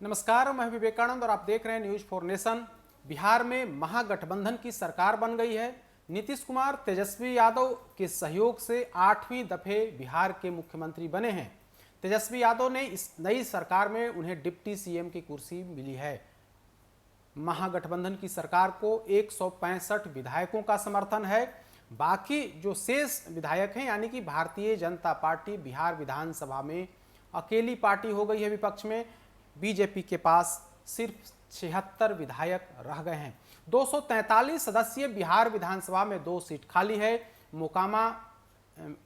नमस्कार, मैं विवेकानंद और आप देख रहे हैं न्यूज फॉर नेशन। बिहार में महागठबंधन की सरकार बन गई है। नीतीश कुमार तेजस्वी यादव के सहयोग से 8वीं दफे बिहार के मुख्यमंत्री बने हैं। तेजस्वी यादव ने इस नई सरकार में उन्हें डिप्टी सीएम की कुर्सी मिली है। महागठबंधन की सरकार को 165 विधायकों का समर्थन है। बाकी जो शेष विधायक हैं यानी कि भारतीय जनता पार्टी बिहार विधानसभा में अकेली पार्टी हो गई है। विपक्ष में बीजेपी के पास सिर्फ 76 विधायक रह गए हैं। 243 सदस्यीय बिहार विधानसभा में 2 सीट खाली है। मोकामा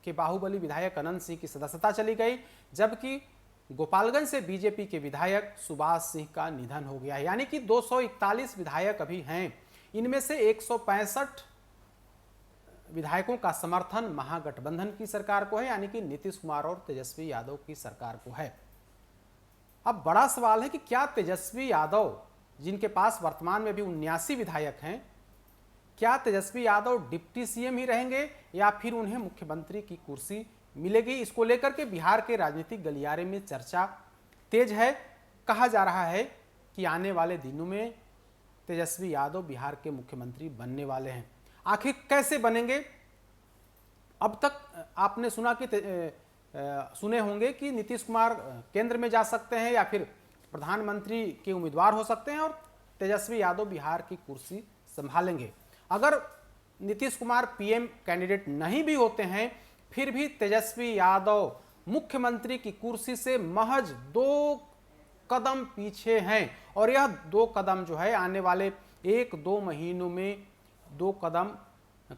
के बाहुबली विधायक अनंत सिंह की सदस्यता चली गई, जबकि गोपालगंज से बीजेपी के विधायक सुभाष सिंह का निधन हो गया है। यानी कि 241 विधायक अभी हैं। इनमें से 165 विधायकों का समर्थन महागठबंधन की सरकार को है, यानी कि नीतीश कुमार और तेजस्वी यादव की सरकार को है। अब बड़ा सवाल है कि क्या तेजस्वी यादव, जिनके पास वर्तमान में भी 79 विधायक हैं, क्या तेजस्वी यादव डिप्टी सीएम ही रहेंगे या फिर उन्हें मुख्यमंत्री की कुर्सी मिलेगी? इसको लेकर के बिहार के राजनीतिक गलियारे में चर्चा तेज है। कहा जा रहा है कि आने वाले दिनों में तेजस्वी यादव बिहार के मुख्यमंत्री बनने वाले हैं। आखिर कैसे बनेंगे? अब तक आपने सुने होंगे कि नीतीश कुमार केंद्र में जा सकते हैं या फिर प्रधानमंत्री के उम्मीदवार हो सकते हैं और तेजस्वी यादव बिहार की कुर्सी संभालेंगे। अगर नीतीश कुमार पीएम कैंडिडेट नहीं भी होते हैं, फिर भी तेजस्वी यादव मुख्यमंत्री की कुर्सी से महज 2 कदम पीछे हैं। और यह 2 कदम जो है आने वाले 1-2 महीनों में 2 कदम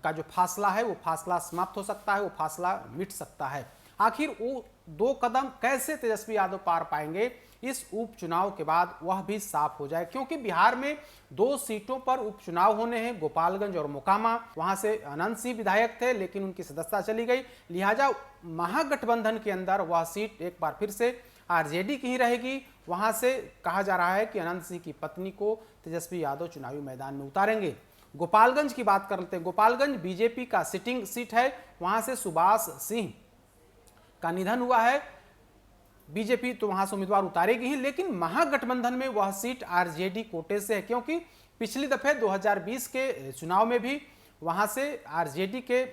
का जो फासला है वो फासला समाप्त हो सकता है, वो फासला मिट सकता है। आखिर वो 2 कदम कैसे तेजस्वी यादव पार पाएंगे, इस उपचुनाव के बाद वह भी साफ हो जाए, क्योंकि बिहार में 2 सीटों पर उपचुनाव होने हैं, गोपालगंज और मोकामा। वहां से अनंत सिंह विधायक थे लेकिन उनकी सदस्यता चली गई, लिहाजा महागठबंधन के अंदर वह सीट एक बार फिर से आरजेडी की ही रहेगी। वहां से कहा जा रहा है कि अनंत सिंह की पत्नी को तेजस्वी यादव चुनावी मैदान में उतारेंगे। गोपालगंज की बात कर लेते हैं। गोपालगंज बीजेपी का सिटिंग सीट है, वहां से सुभाष सिंह का निधन हुआ है। बीजेपी तो वहां से उम्मीदवार उतारेगी ही, लेकिन महागठबंधन में वह सीट आरजेडी कोटे से है, क्योंकि पिछली दफे 2020 के चुनाव में भी वहां से आरजेडी के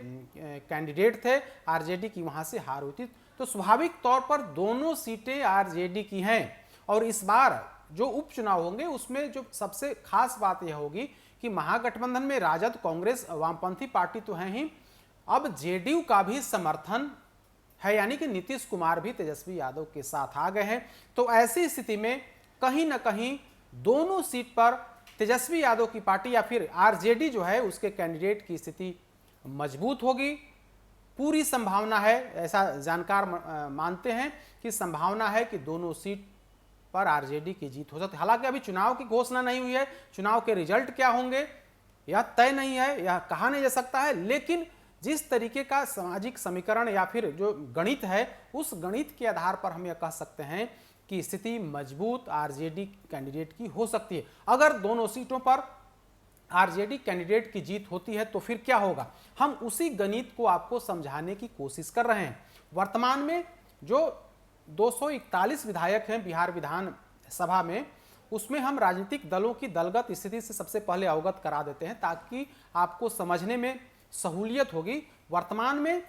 कैंडिडेट थे, आरजेडी की वहां से हार हुई थी। तो स्वाभाविक तौर पर दोनों सीटें आरजेडी की हैं। और इस बार जो उपचुनाव होंगे उसमें जो सबसे खास बात यह होगी कि महागठबंधन में राजद, कांग्रेस, वामपंथी पार्टी तो हैं ही, अब जेडीयू का भी समर्थन है, यानी कि नीतीश कुमार भी तेजस्वी यादव के साथ आ गए हैं। तो ऐसी स्थिति में कहीं ना कहीं दोनों सीट पर तेजस्वी यादव की पार्टी या फिर आरजेडी जो है उसके कैंडिडेट की स्थिति मजबूत होगी। पूरी संभावना है, ऐसा जानकार मानते हैं कि संभावना है कि दोनों सीट पर आरजेडी की जीत हो सकती है। हालांकि अभी चुनाव की घोषणा नहीं हुई है, चुनाव के रिजल्ट क्या होंगे यह तय नहीं है, यह कहा नहीं जा सकता है। लेकिन जिस तरीके का सामाजिक समीकरण या फिर जो गणित है, उस गणित के आधार पर हम यह कह सकते हैं कि स्थिति मजबूत आरजेडी कैंडिडेट की हो सकती है। अगर दोनों सीटों पर आरजेडी कैंडिडेट की जीत होती है तो फिर क्या होगा, हम उसी गणित को आपको समझाने की कोशिश कर रहे हैं। वर्तमान में जो 241 विधायक हैं बिहार विधानसभा में, उसमें हम राजनीतिक दलों की दलगत स्थिति से सबसे पहले अवगत करा देते हैं ताकि आपको समझने में सहूलियत होगी। वर्तमान में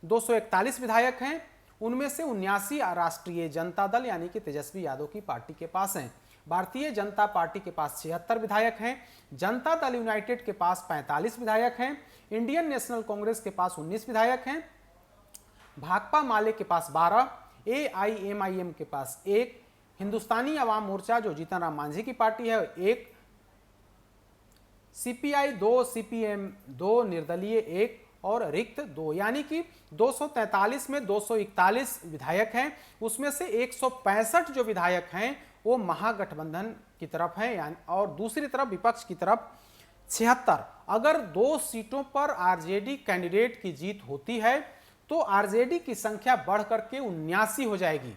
241 विधायक हैं, उनमें से 79 राष्ट्रीय जनता दल यानी कि तेजस्वी यादव की पार्टी के पास हैं। भारतीय जनता पार्टी के पास 76 विधायक हैं, जनता दल यूनाइटेड के पास 45 विधायक हैं, इंडियन नेशनल कांग्रेस के पास 19 विधायक हैं, भाकपा माले के पास 12, एआईएमआईएम के पास 1, हिंदुस्तानी अवाम मोर्चा जो जीतन राम मांझी की पार्टी है 1, सीपीआई 2, सीपीएम 2, निर्दलीय 1 और रिक्त 2, यानी कि 243 में 241 विधायक हैं। उसमें से 165 जो विधायक हैं वो महागठबंधन की तरफ हैं और दूसरी तरफ विपक्ष की तरफ 76। अगर 2 सीटों पर आरजेडी कैंडिडेट की जीत होती है तो आरजेडी की संख्या बढ़ करके 79 हो जाएगी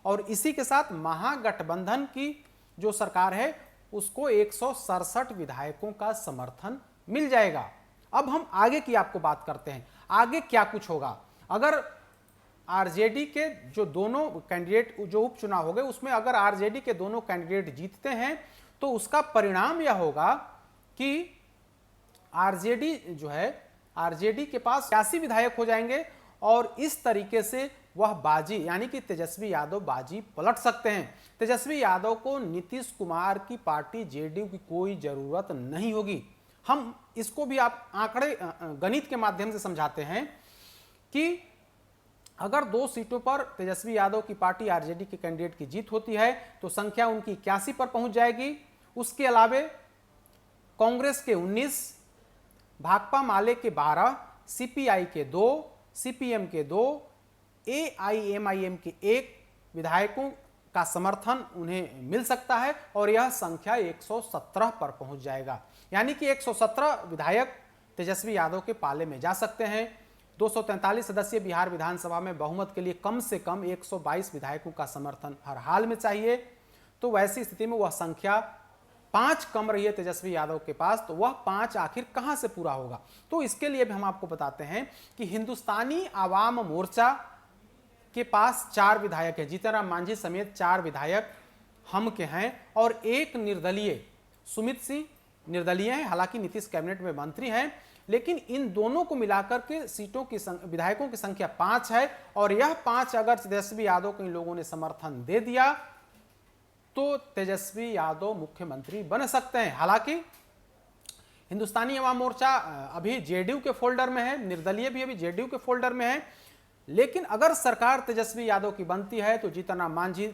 और इसी के साथ महागठबंधन की जो सरकार है उसको 167 विधायकों का समर्थन मिल जाएगा। अब हम आगे की आपको बात करते हैं, आगे क्या कुछ होगा। अगर आरजेडी के जो दोनों कैंडिडेट जो उपचुनाव हो गए उसमें अगर आरजेडी के दोनों कैंडिडेट जीतते हैं तो उसका परिणाम यह होगा कि आरजेडी जो है, आरजेडी के पास 86 विधायक हो जाएंगे और इस तरीके से वह बाजी यानी कि तेजस्वी यादव बाजी पलट सकते हैं। तेजस्वी यादव को नीतीश कुमार की पार्टी जेडीयू की कोई जरूरत नहीं होगी। हम इसको भी आप आंकड़े गणित के माध्यम से समझाते हैं कि अगर 2 सीटों पर तेजस्वी यादव की पार्टी आरजेडी के कैंडिडेट की जीत होती है तो संख्या उनकी 81 पर पहुंच जाएगी। उसके अलावे कांग्रेस के 19, भाकपा माले के 12, सीपीआई के 2, सीपीएम के 2, एआईएमआईएम के 1 विधायकों का समर्थन उन्हें मिल सकता है और यह संख्या 117 पर पहुंच जाएगा। यानी कि 117 विधायक तेजस्वी यादव के पाले में जा सकते हैं। 243 सदस्यीय बिहार विधानसभा में बहुमत के लिए कम से कम 122 विधायकों का समर्थन हर हाल में चाहिए। तो वैसी स्थिति में वह संख्या 5 कम रही है तेजस्वी यादव के पास, तो वह 5 आखिर कहां से पूरा होगा। तो इसके लिए भी हम आपको बताते हैं कि हिंदुस्तानी आवाम मोर्चा के पास 4 विधायक हैं, जीतन राम मांझी समेत 4 विधायक हम के हैं और 1 निर्दलीय सुमित सिंह निर्दलीय हैं, हालांकि नीतीश कैबिनेट में मंत्री हैं, लेकिन इन दोनों को मिलाकर के सीटों की विधायकों की संख्या 5 है और यह 5 अगर तेजस्वी यादव को इन लोगों ने समर्थन दे दिया तो तेजस्वी यादव मुख्यमंत्री बन सकते हैं। हालांकि हिंदुस्तानी अवाम मोर्चा अभी जेडीयू के फोल्डर में है, निर्दलीय भी अभी जेडीयू के फोल्डर में है, लेकिन अगर सरकार तेजस्वी यादव की बनती है तो जीतन राम मांझी,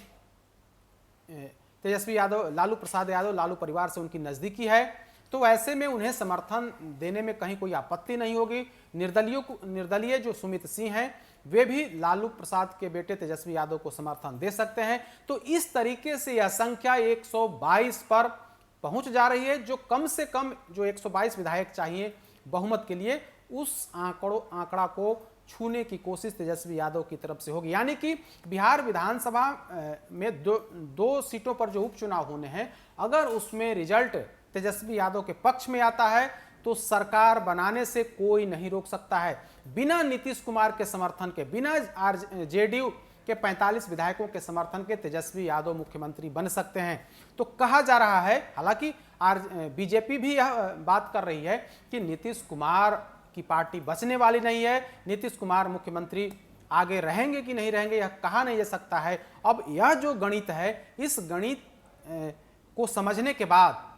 तेजस्वी यादव, लालू प्रसाद यादव, लालू परिवार से उनकी नजदीकी है, तो ऐसे में उन्हें समर्थन देने में कहीं कोई आपत्ति नहीं होगी। निर्दलीय जो सुमित सिंह हैं वे भी लालू प्रसाद के बेटे तेजस्वी यादव को समर्थन दे सकते हैं। तो इस तरीके से यह संख्या 122 पर पहुंच जा रही है, जो कम से कम जो 122 विधायक चाहिए बहुमत के लिए, उस आंकड़ा को छूने की कोशिश तेजस्वी यादव की तरफ से होगी। यानी कि बिहार विधानसभा में दो सीटों पर जो उपचुनाव होने हैं, अगर उसमें रिजल्ट तेजस्वी यादव के पक्ष में आता है तो सरकार बनाने से कोई नहीं रोक सकता है। बिना नीतीश कुमार के समर्थन के, बिना जेडीयू के 45 विधायकों के समर्थन के तेजस्वी यादव मुख्यमंत्री बन सकते हैं। तो कहा जा रहा है, हालांकि बीजेपी भी यह बात कर रही है कि नीतीश कुमार की पार्टी बचने वाली नहीं है, नीतीश कुमार मुख्यमंत्री आगे रहेंगे कि नहीं रहेंगे यह कहा नहीं जा सकता है। अब यह जो गणित है, इस गणित को समझने के बाद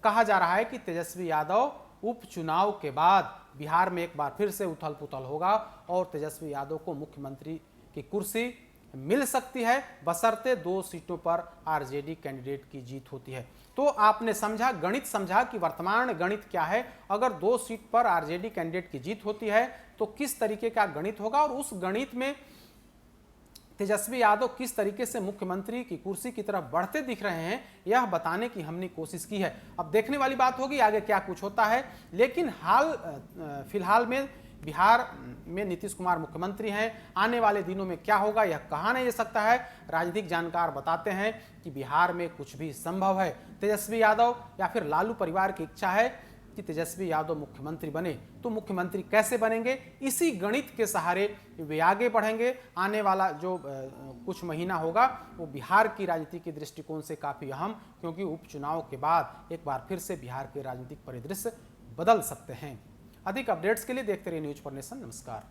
कहा जा रहा है कि तेजस्वी यादव उपचुनाव के बाद बिहार में एक बार फिर से उथल पुथल होगा और तेजस्वी यादव को मुख्यमंत्री की कुर्सी मिल सकती है, बशर्ते 2 सीटों पर आरजेडी कैंडिडेट की जीत होती है। तो आपने समझा, गणित समझा कि वर्तमान गणित क्या है। अगर 2 सीट पर आरजेडी कैंडिडेट की जीत होती है तो किस तरीके का गणित होगा और उस गणित में तेजस्वी यादव किस तरीके से मुख्यमंत्री की कुर्सी की तरफ बढ़ते दिख रहे हैं, यह बताने की हमने कोशिश की है। अब देखने वाली बात होगी आगे क्या कुछ होता है, लेकिन फिलहाल में बिहार में नीतीश कुमार मुख्यमंत्री हैं। आने वाले दिनों में क्या होगा यह कहा नहीं जा सकता है। राजनीतिक जानकार बताते हैं कि बिहार में कुछ भी संभव है। तेजस्वी यादव या फिर लालू परिवार की इच्छा है कि तेजस्वी यादव मुख्यमंत्री बने, तो मुख्यमंत्री कैसे बनेंगे, इसी गणित के सहारे वे आगे बढ़ेंगे। आने वाला जो कुछ महीना होगा वो बिहार की राजनीति के दृष्टिकोण से काफ़ी अहम, क्योंकि उपचुनाव के बाद एक बार फिर से बिहार के राजनीतिक परिदृश्य बदल सकते हैं। अधिक अपडेट्स के लिए देखते रहिए न्यूज़ फॉर नेशन। नमस्कार।